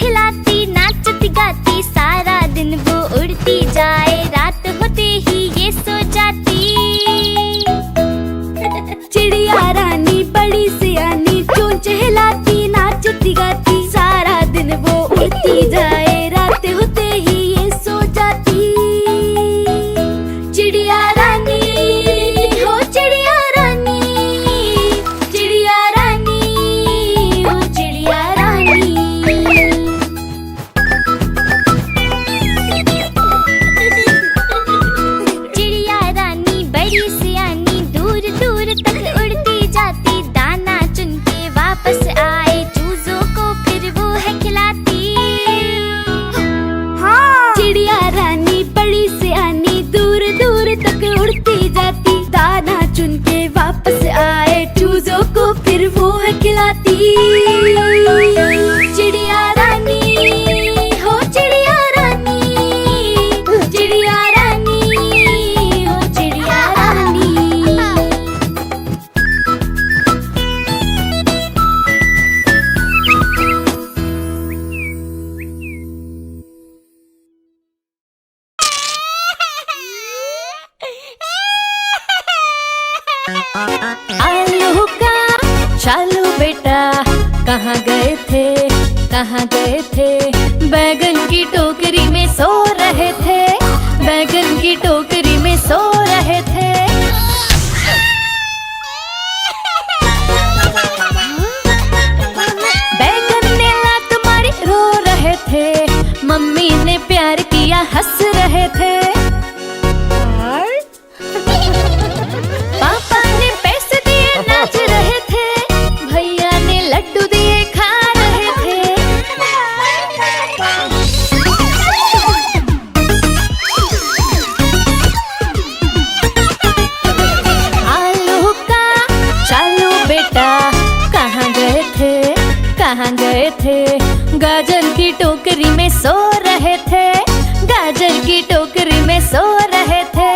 चहलाती नाचती गाती, सारा दिन वो उड़ती जाए, रात होते ही ये सो जाती। चिड़िया रानी बड़ी सियानी, चोंच हिलाती नाचती गाती, सारा दिन वो उड़ती जाए, रात होते ही ये सो जाती। चिड़िया रानी हो चिड़िया रानी, चिड़िया रानी हो चिड़िया रानी। चिड़िया रानी बड़ी सियानी, दूर दूर तक उड़ती जाती, दाना चुन के वापस आए, चूजों को फिर वो है खिलाती। हाँ। चिड़िया रानी बड़ी सियानी, दूर दूर तक उड़ती जाती, दाना चुन के वापस आए, चूजों को फिर वो है खिलाती। चिड़िया रानी हो चिड़िया रानी, चिड़िया रानी हो चिड़िया रानी। आलू का चालू बेटा, कहाँ गए थे कहाँ गए थे, बैगन की टोकरी में सो रहे थे, बैगन की टोकरी में सो रहे थे। बैगन ने लात मारी रो रहे थे, मम्मी ने प्यार किया हंस रहे थे। पापा ने पैसे दिए नाच रहे थे, भैया ने लड्डू दिए खा रहे थे। आलू का चालू बेटा, कहाँ गए थे कहाँ गए थे, गाजर की टोकरी में सो रहे थे, गाजर की टोकरी में सो रहे थे।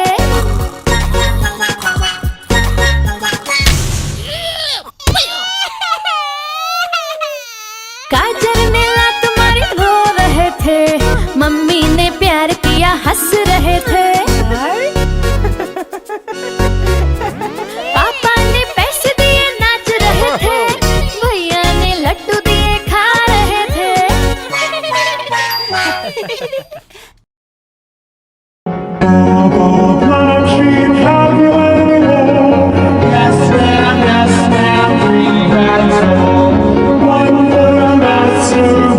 गाजर ने लात मारी रो रहे थे, मम्मी ने प्यार किया हंस रहे थे। पापा ने पैसे दिए नाच रहे थे, भैया ने लड्डू दिए खा रहे थे।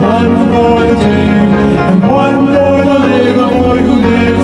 One for the king, and one for the little boy who lives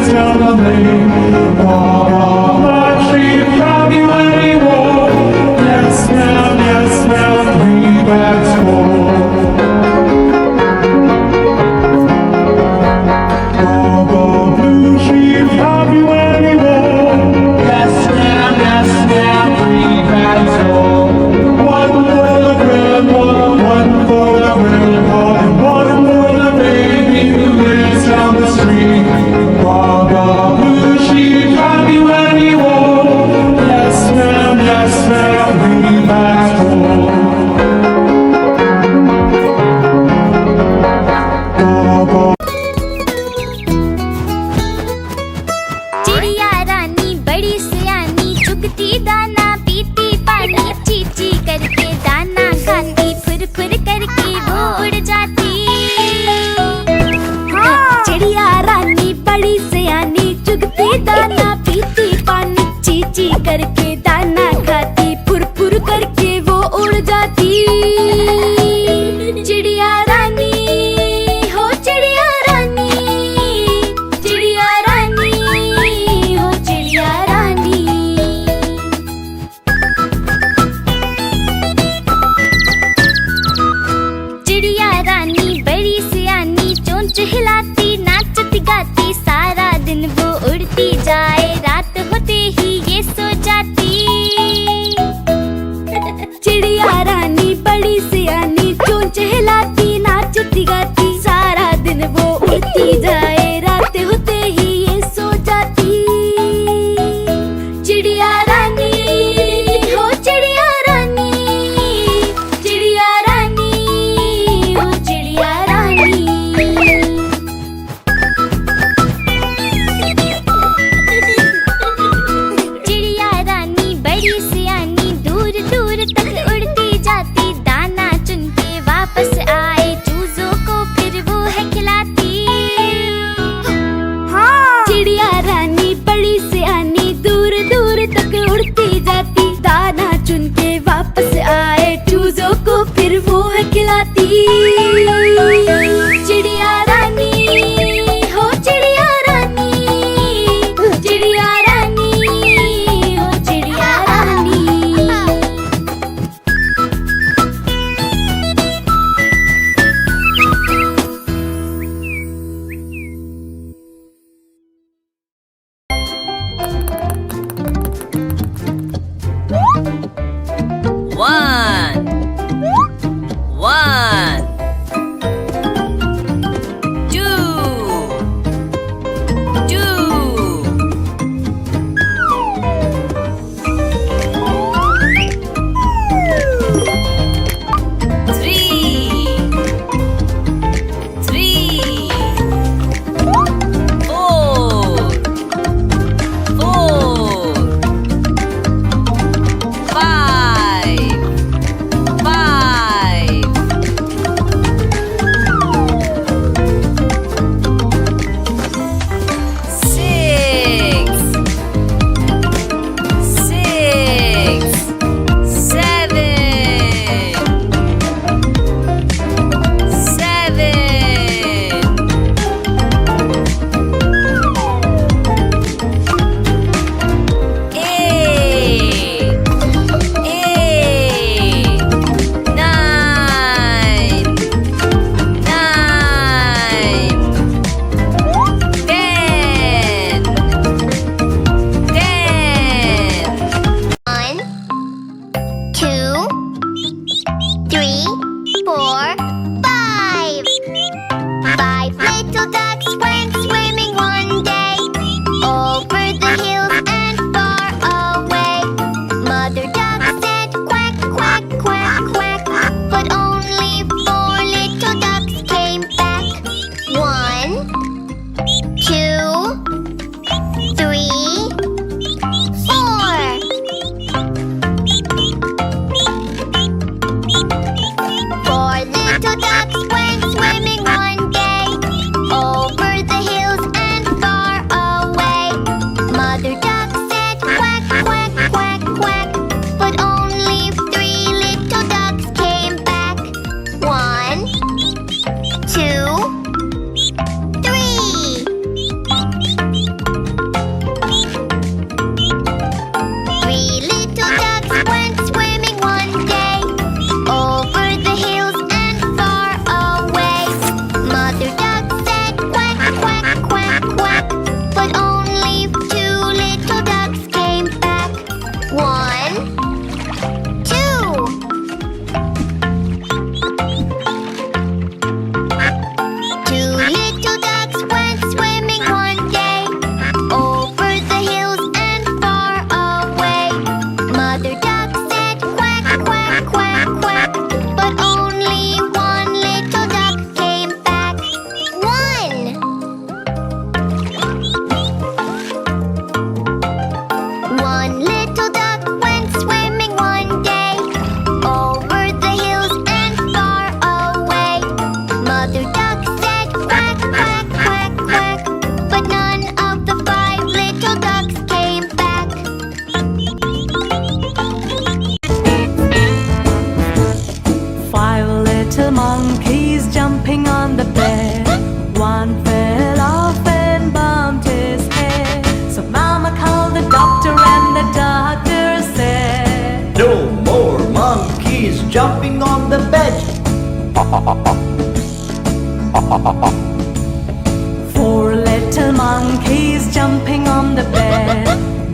Four little monkeys jumping on the bed.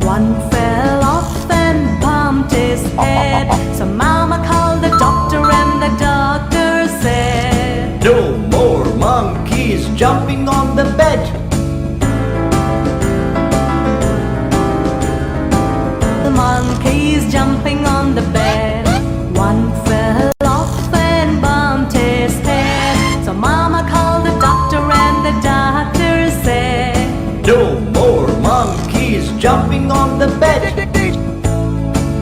One fell off and bumped his head. So Mama called the doctor and the doctor said, "No more monkeys jumping on the bed." The monkeys jumping on the bed. One fell off and bumped his head. So Mama called the doctor and the doctor said, "No more monkeys jumping on the bed."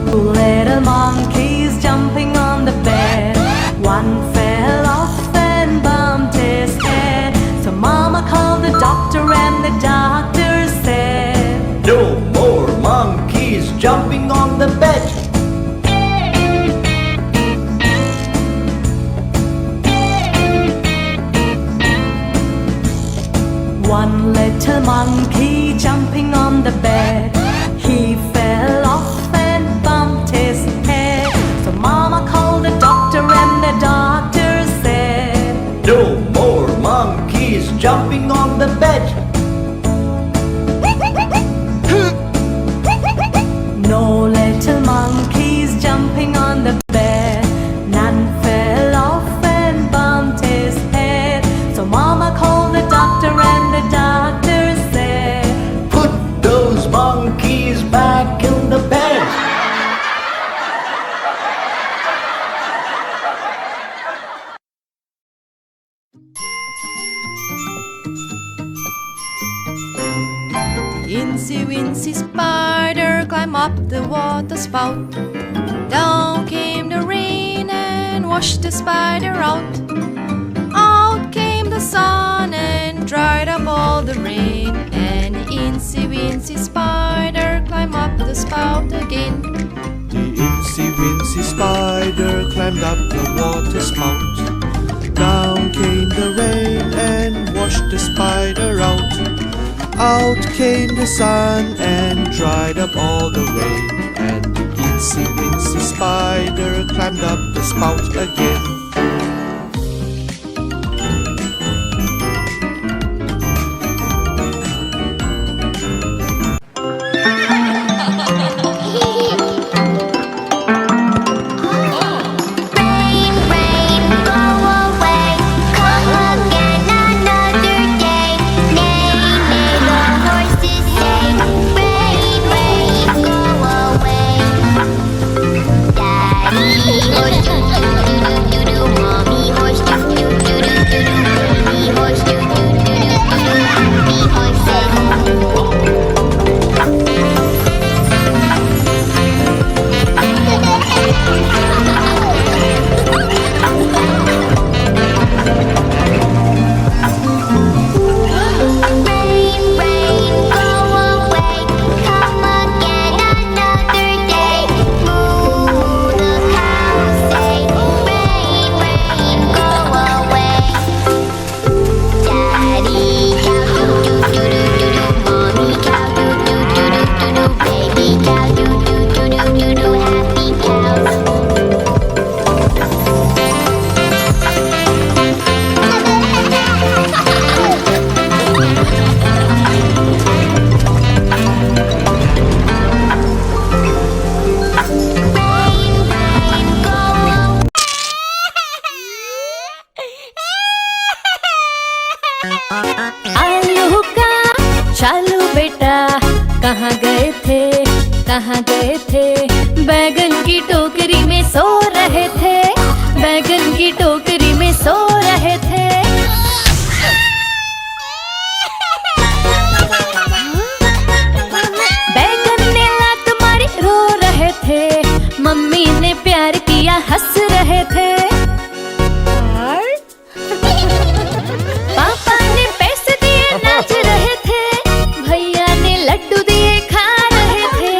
Two little monkeys jumping on the bed. One fell off and bumped his head. So Mama called the doctor and the doctor said, "No more monkeys jumping on the bed." One little monkey jumping on the bed. He fell off and bumped his head. So Mama called the doctor and the doctor said, "No more monkeys jumping on the bed." No little monkeys jumping on the bed. None fell off and bumped his head. So Mama called the doctor and the doctor said, "Put those monkeys back in the bed." Incy wincy spider climbed up the water spout. Down came the rain and washed the spider out. Out came the sun and dried up all the rain. And the incy wincy spider climbed up the spout again. The incy wincy spider climbed up the water spout. Down came the rain and washed the spider out. Out came the sun and dried up all the rain. And the incy wincy spider climbed up the spout again. आलू का चालू बेटा कहाँ गए थे, कहाँ गए थे? बैगन की टोकरी में सो रहे थे, बैगन की टोकरी में सो रहे थे। बैगन ने लात मारी रो रहे थे, मम्मी ने प्यार किया हंस रहे थे। पापा ने पैसे दिए नाच रहे थे, भैया ने लड्डू दिए खा रहे थे।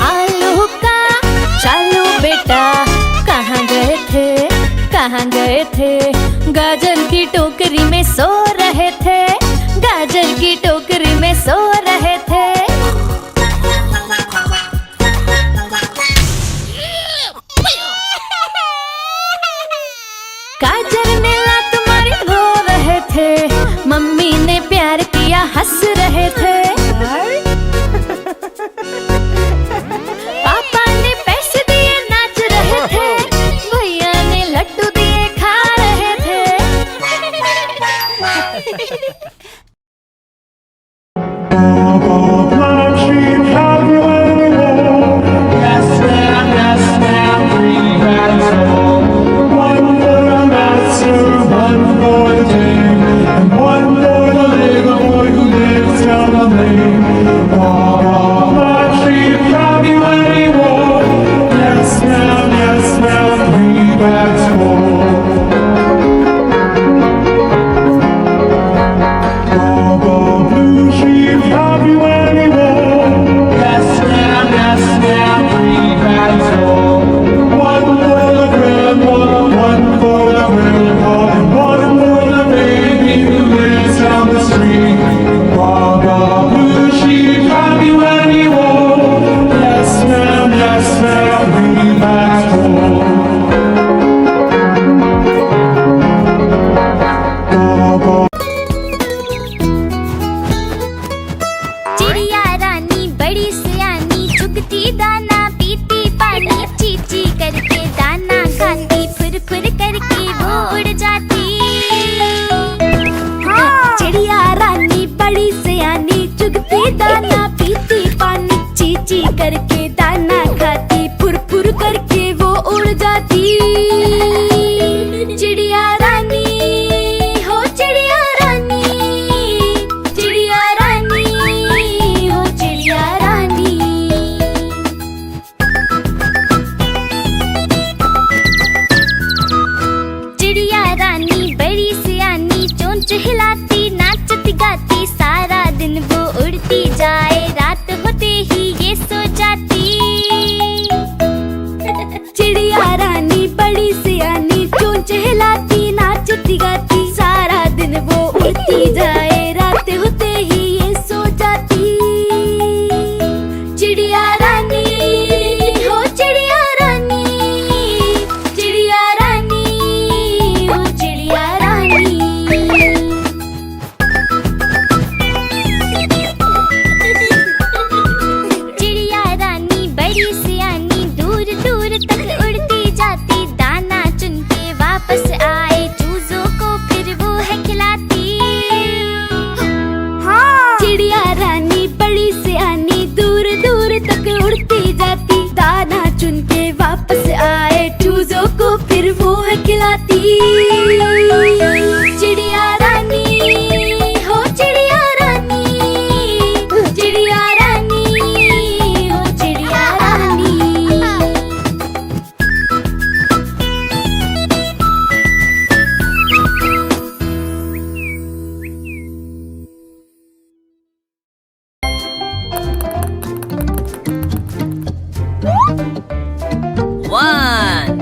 आलू का चालू बेटा कहाँ गए थे, कहाँ गए थे? गाजर की टोकरी में सो रहे थे, गाजर की टोकरी में सो रहे थे। हंस रहे थे। पापा ने पैसे दिए नाच रहे थे, भैया ने लड्डू दिए खा रहे थे। चिड़िया रानी बड़ी सयानी, चुगती दाना पीती पानी, ची करके दाना खाती, फुर करके वो उड़ जाती। चिड़िया रानी बड़ी सयानी, चुगती दाना पीती पानी, ची करके दाना खाती, फुर करके वो उड़ जाती। चिड़िया रानी हो चिड़िया रानी, चिड़िया रानी हो चिड़िया रानी। चिड़िया रानी बड़ी सयानी, चोंच हिलाती नाचती गाती, सारा दिन वो उड़ती जाए, रात होते ही ये सो जाती। चिड़िया रानी बड़ी सयानी, चोंच हिलाती नाचती गाती, सारा दिन वो उड़ती जाए, रात होते ही ये सो जाती। चिड़िया रानी हो चिड़िया रानी, चिड़िया रानी हो चिड़िया रानी। चिड़िया रानी बड़ी सयानी, दूर तक उड़ती जाती, दाना चुन के वापस आए, चूजों को फिर वो है खिलाती। चिड़िया रानी बड़ी सयानी, दूर तक उड़ती जाती, दाना चुन के वापस आए, चूजों को फिर वो है खिलाती। चिड़िया रानी हो चिड़िया रानी, चिड़िया रानी हो चिड़िया रानी। One,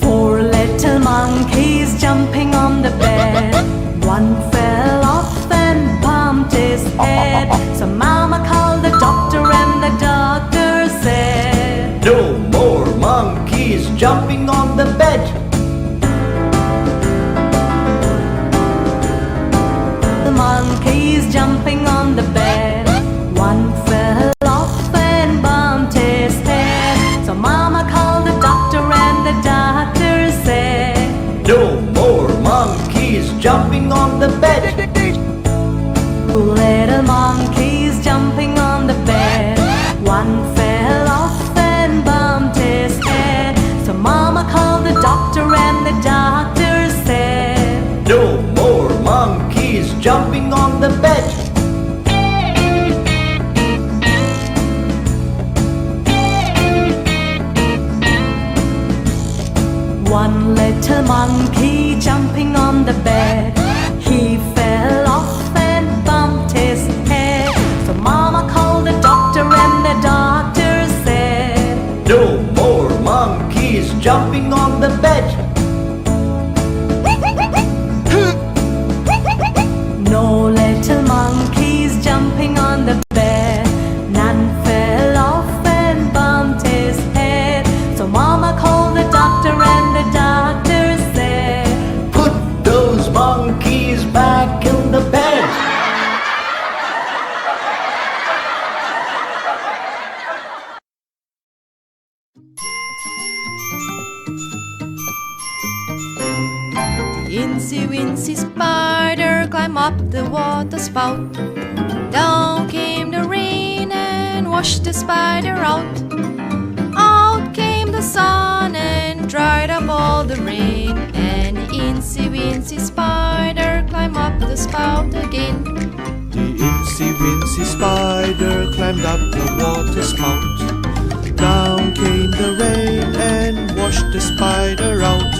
Four little monkeys jumping on the bed. One fell off and bumped his head. So Mama called the doctor and the doctor said, No more monkeys jumping on the bed. The monkeys jumping on the bed. One fell off and bumped his head. So Mama called the doctor and the doctor said, No more monkeys jumping on the bed. Two little monkeys jumping on the bed. One fell off and bumped his head. So Mama called the doctor and the doctor said, No more monkeys jumping on the bed. One little monkey jumping on the bed. He fell off and bumped his head. So Mama called the doctor and the doctor said, No more monkeys jumping on the bed. No little monkeys jumping on the bed. None fell off and bumped his head. So Mama called the doctor and the doctor said, Put those monkeys back in the bed. Incy wincy spider climbed up the water spout. Down came the rain and washed the spider out. Out came the sun and dried up all the rain. And incy wincy spider climbed up the spout again. The incy wincy spider climbed up the water spout. Down came the rain and washed the spider out.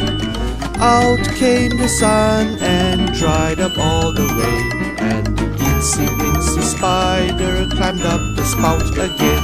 Out came the sun and dried up all the rain. And the incy wincy spider climbed up the spout again.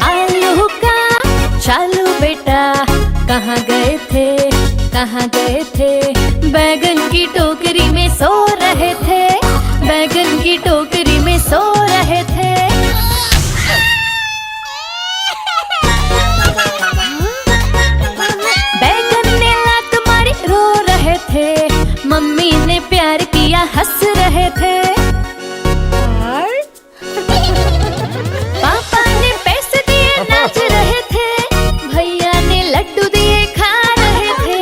आलू का चालू बेटा कहाँ गए थे, कहाँ गए थे? बैगन की टोकरी में सो रहे थे, बैगन की टोकरी में सो रहे थे। बैगन ने लात मारी रो रहे थे, मम्मी ने प्यार किया हंस रहे थे। पापा ने पैसे दिए नाच रहे थे, भैया ने लड्डू दिए खा रहे थे।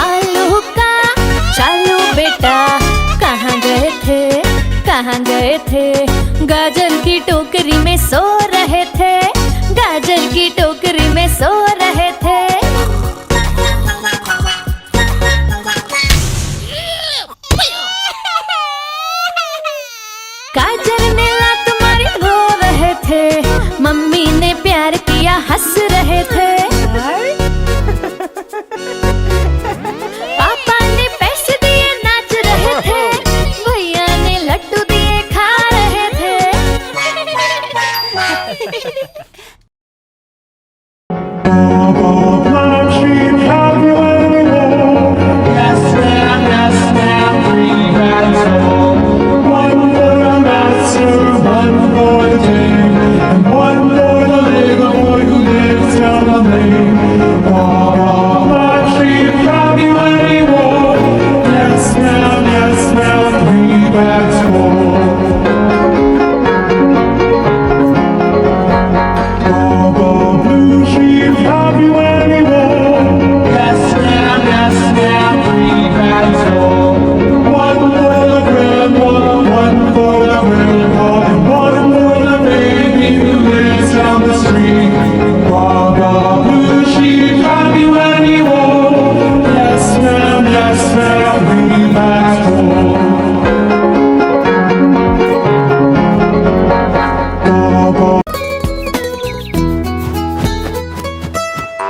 आलू का चालू बेटा कहाँ गए थे, कहाँ गए थे? गाजर की टोकरी में सो रहे थे, गाजर की टोकरी में सो रहे थे। थे, मम्मी ने प्यार किया हंस रहे थे। पापा ने पैसे दिए नाच रहे थे, भैया ने लड्डू दिए खा रहे थे।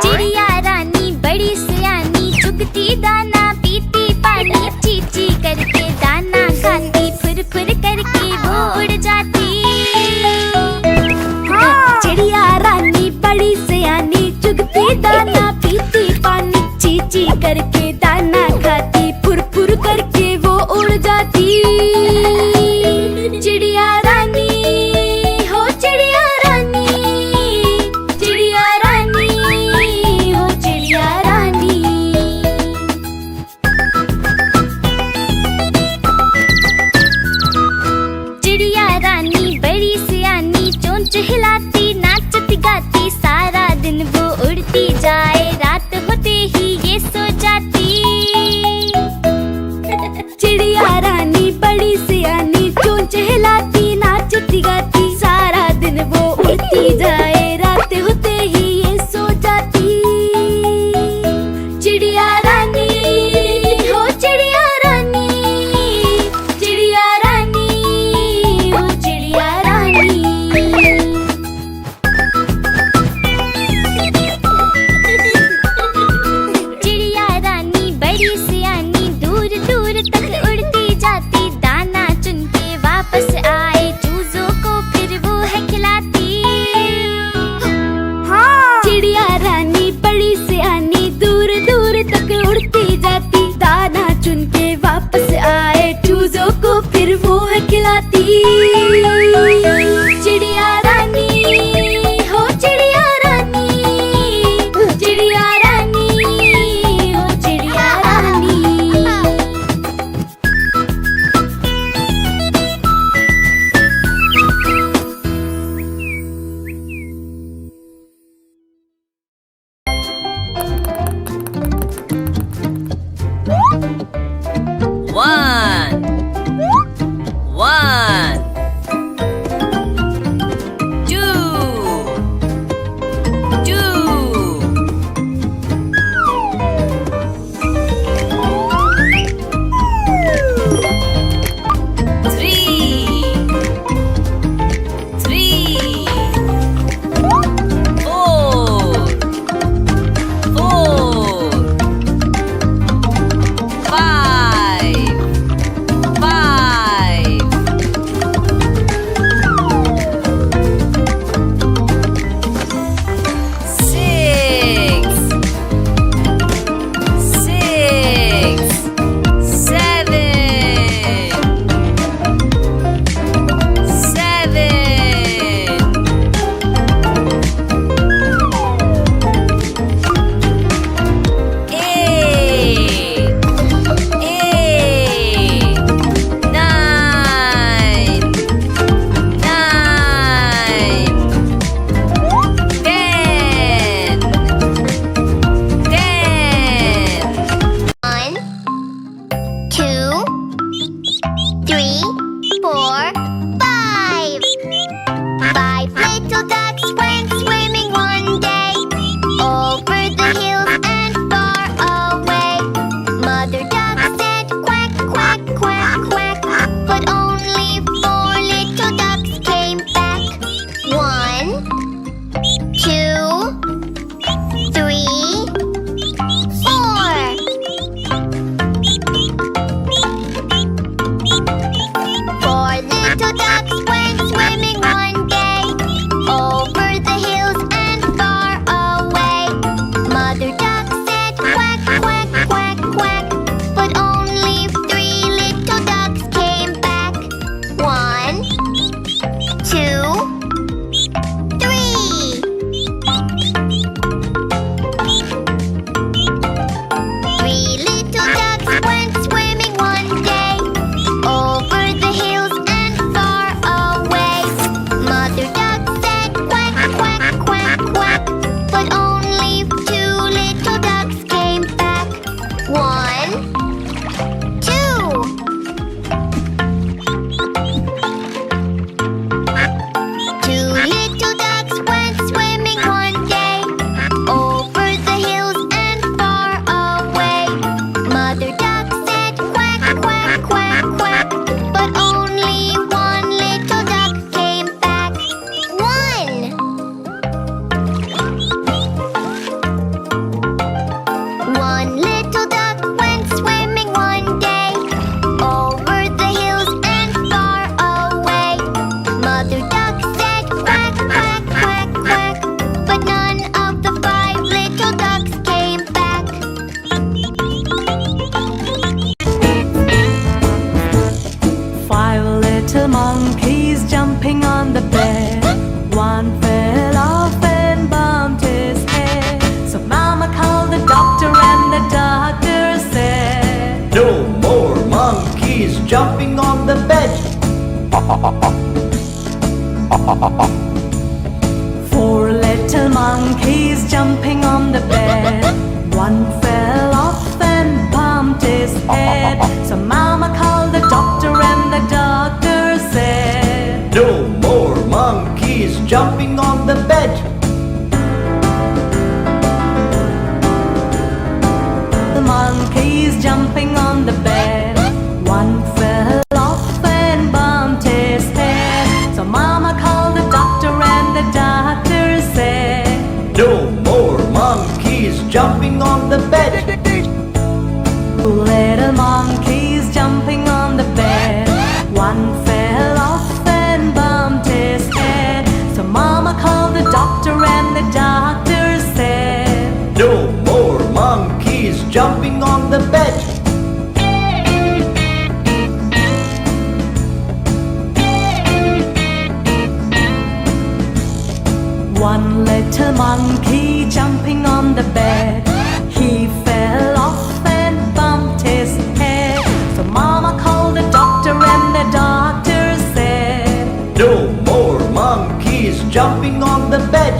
चिड़िया रानी बड़ी सयानी, चुगती दाना पीती पानी, चींची करके दाना खाती, फुर फुर करके वो उड़ जाती। चिड़िया रानी बड़ी सयानी, चुगती दाना पीती पानी, चींची करके दाना खाती, फुर फुर करके वो उड़ जाती। चिड़िया रानी हो चिड़िया रानी, चिड़िया रानी हो चिड़िया रानी। चिड़िया रानी बड़ी सयानी, चोंच हिलाती नाचती गाती, सारा दिन वो उड़ती जाए, रात होते ही ये सो जाती। चिड़िया रानी बड़ी सयानी, चोंच हिलाती नाचती गाती, सारा दिन वो उड़ती जाए, रात होते ही ये सो जाती। चिड़िया रानी हो चिड़िया रानी, चिड़िया रानी हो चिड़िया रानी। चिड़िया रानी बड़ी सयानी, दूर दूर तक उड़ती जाती, दाना चुन के वापस आए, चूजों को फिर वो है खिलाती। चिड़िया रानी बड़ी सयानी, दूर दूर तक उड़ती जाती, दाना चुन के वापस आए, चूजों को फिर वो है खिलाती। चिड़िया रानी हो चिड़िया रानी, चिड़िया रानी हो चिड़िया रानी। One. One. Two. Two. Three. Three. Four. Four. Five. Five. Six. Six. Seven. Seven. Eight. Eight. Nine. Nine. 10. 10. 1, 2, 3, 4, 5. 5 little ducks went swimming one day, over the hills and far away. Mother duck said quack, quack, quack, quack, but only 4 little ducks came back. 1, Four little monkeys jumping on the bed. One fell off and bumped his head. So Mama called the doctor and the doctor said, No more monkeys jumping on the bed. The monkeys jumping on the bed. One fell off and bumped his head. So Mama called the doctor and the doctor said, No more monkeys jumping on the bed. Two little monkeys jumping on the bed. One fell off and bumped his head. So Mama called the doctor and the doctor said, No more monkeys jumping on the bed. One little monkey jumping on the bed. He fell off and bumped his head. So Mama called the doctor and the doctor said, No more monkeys jumping on the bed.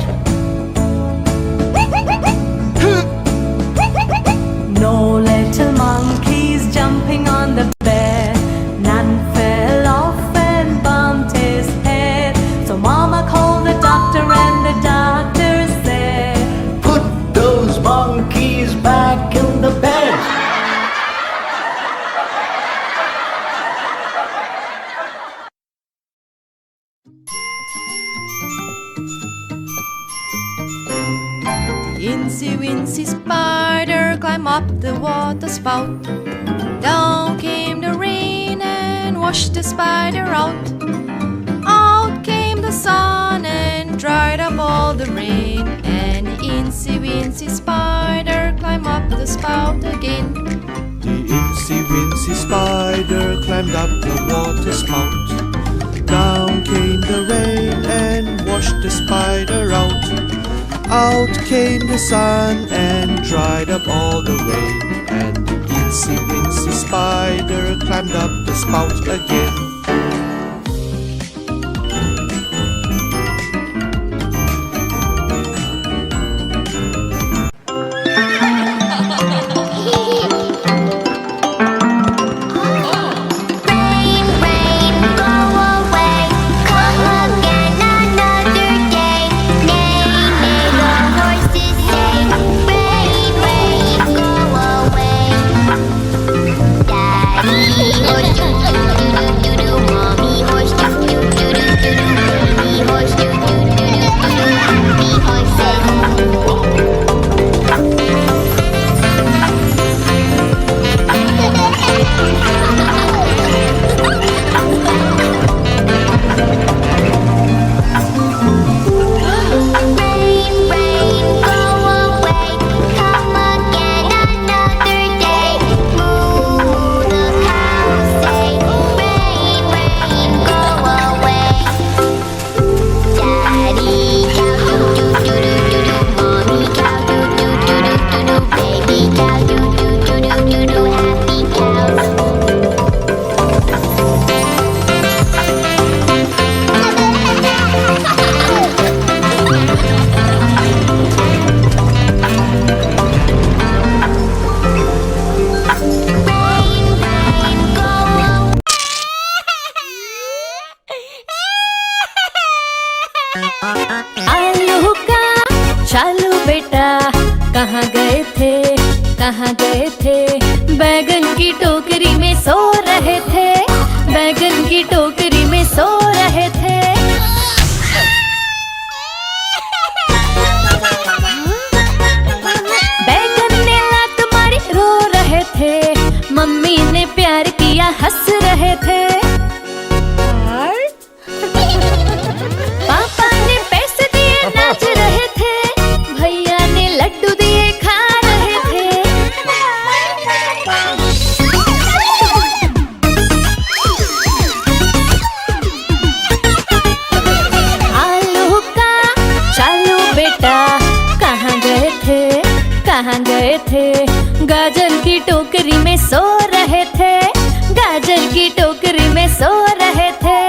No little monkeys jumping on the bed. None fell off and bumped his head. So Mama called the doctor and the doctor said, Put those monkeys back in the bed. Incy wincy spider climbed up the water spout. Down came the rain and washed the spider out. Out came the sun and dried up all the rain. And incy wincy spider climbed up the spout again. The incy wincy spider climbed up the water spout. Down came the rain and washed the spider out. Out came the sun and dried up all the rain. And the incy wincy spider climbed up the spout again. Rain, rain, go away. Come again another day. Neigh, neigh, the horses say. Rain, rain, go away. Daddy horse, do-do-do-do-do-do. Mommy horse, do-do-do-do-do-do. Baby horse, do-do-do-do-do-do. Happy horses. Rain, rain, go away. Come again another day. Moo, the cows say. Rain, rain, go away. Daddy cow, do-do-do-do-do-do. Mommy cow, do-do-do-do-do-do. Baby cow, do-do-do-do-do-do. Happy cows. आलू का चालू बेटा कहाँ गए थे कहाँ गए थे बैगन की टोकरी में सो रहे थे बैगन की टोकरी में सो रहे थे बैगन ने लात मारी रो रहे थे मम्मी ने प्यार किया हंस रहे थे पापा ने पैसे दिए नाच रहे थे भैया ने लड्डू दिए खा रहे थे आलू का चालू बेटा कहाँ गए थे गाजर की टोकरी में सो रहे थे गाजर की टोकरी में सो रहे थे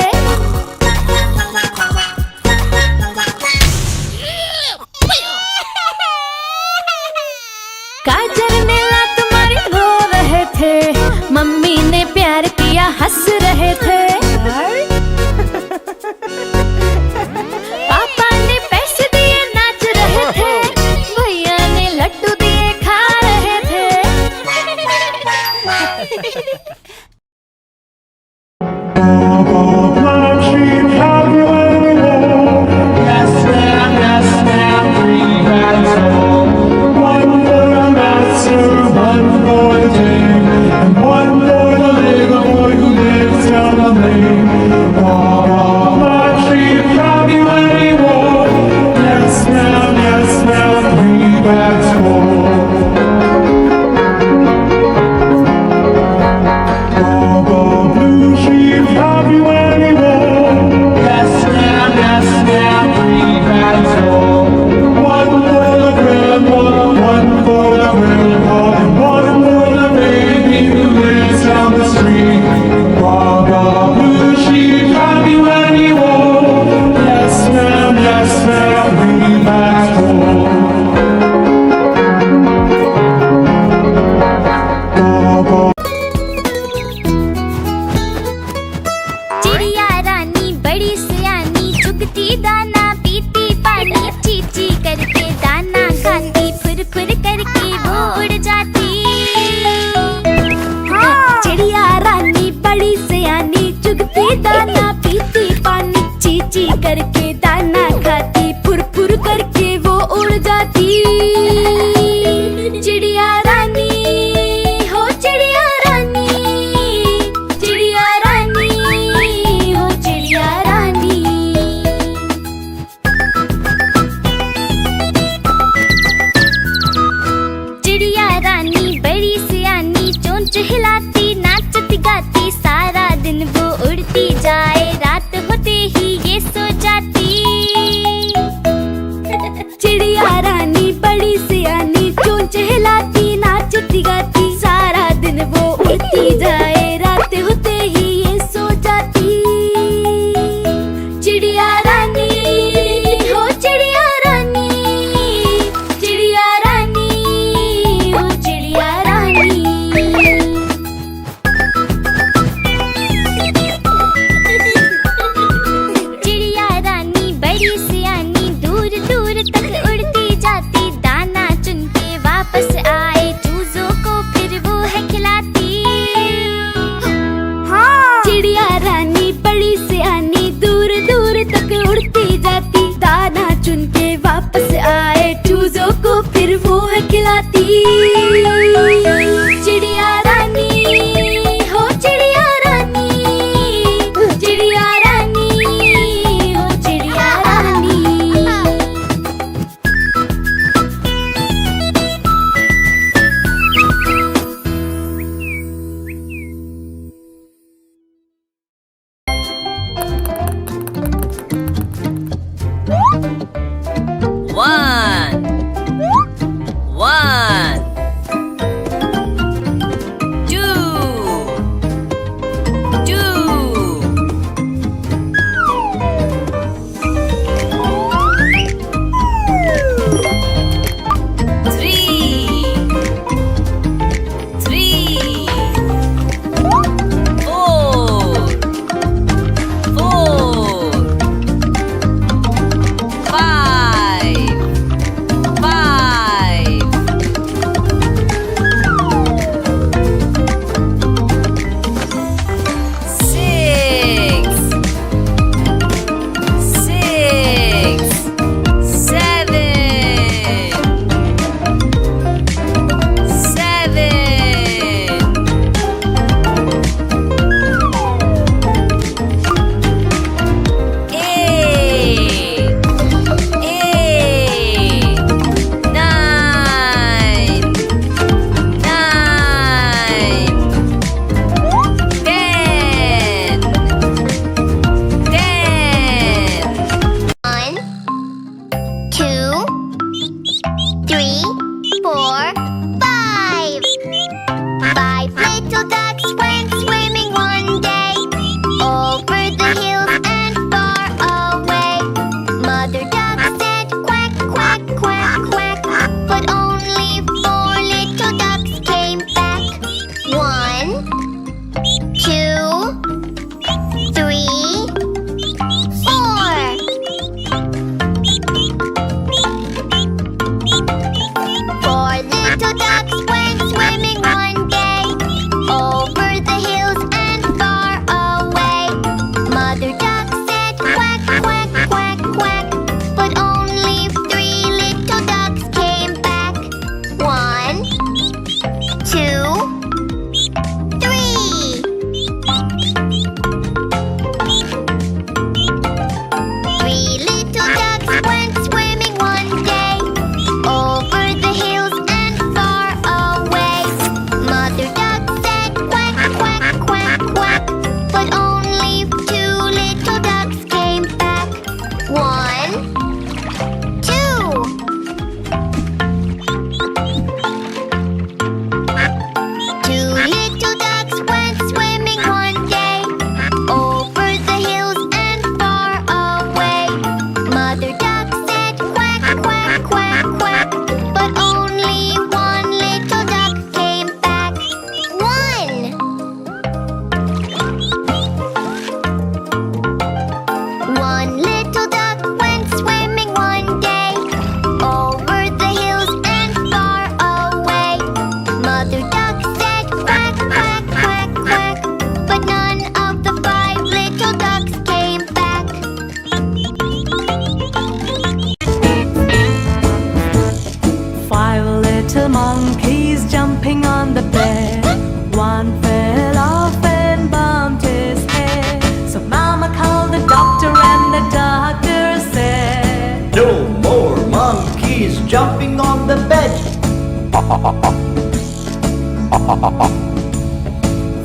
No more monkeys jumping on the bed.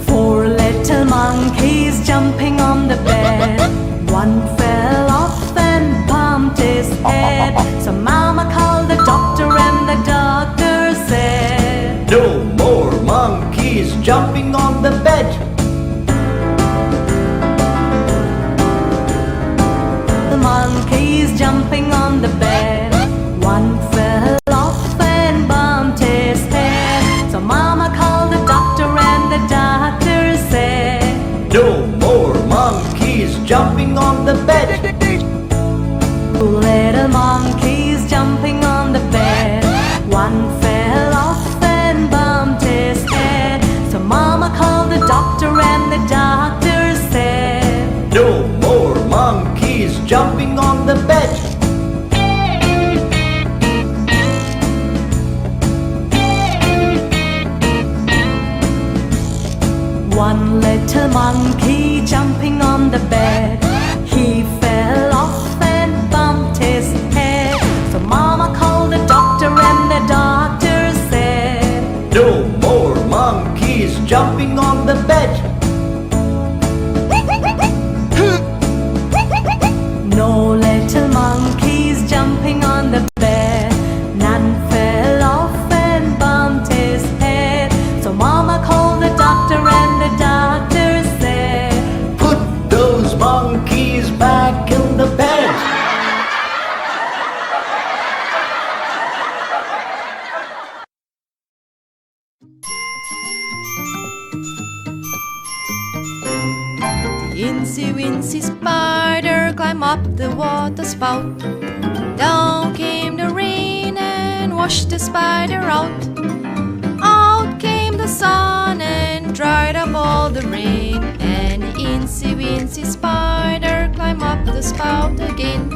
4 little monkeys jumping on the bed. One fell off and bumped his head. So Mama called the doctor and the doctor said, No more monkeys jumping on the bed. The monkeys jumping on the bed. One fell off and bumped his head. So Mama called the doctor and the doctor said, No more monkeys jumping on the bed. 2 little monkeys jumping on the bed. One fell off and bumped his head. So Mama called the doctor and the doctor said, No more monkeys jumping on the bed. One little monkey jumping on the bed. He fell off and bumped his head. So Mama called the doctor and the doctor said, No more monkeys jumping on the bed. No little monkeys jumping on the bed. None fell off and bumped his head. So Mama called the doctor and the doctor said, Put those monkeys back in the bed. Incy wincy spider climbed up the water spout. Down came the rain and washed the spider out. Out came the sun and dried up all the rain. And incy wincy spider climbed up the spout again.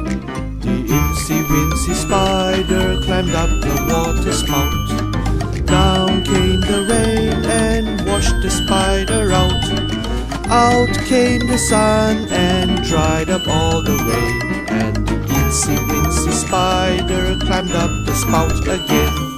The incy wincy spider climbed up the water spout. Down came the rain and washed the spider out. Out came the sun and dried up all the rain. And the incy wincy spider climbed up the spout again.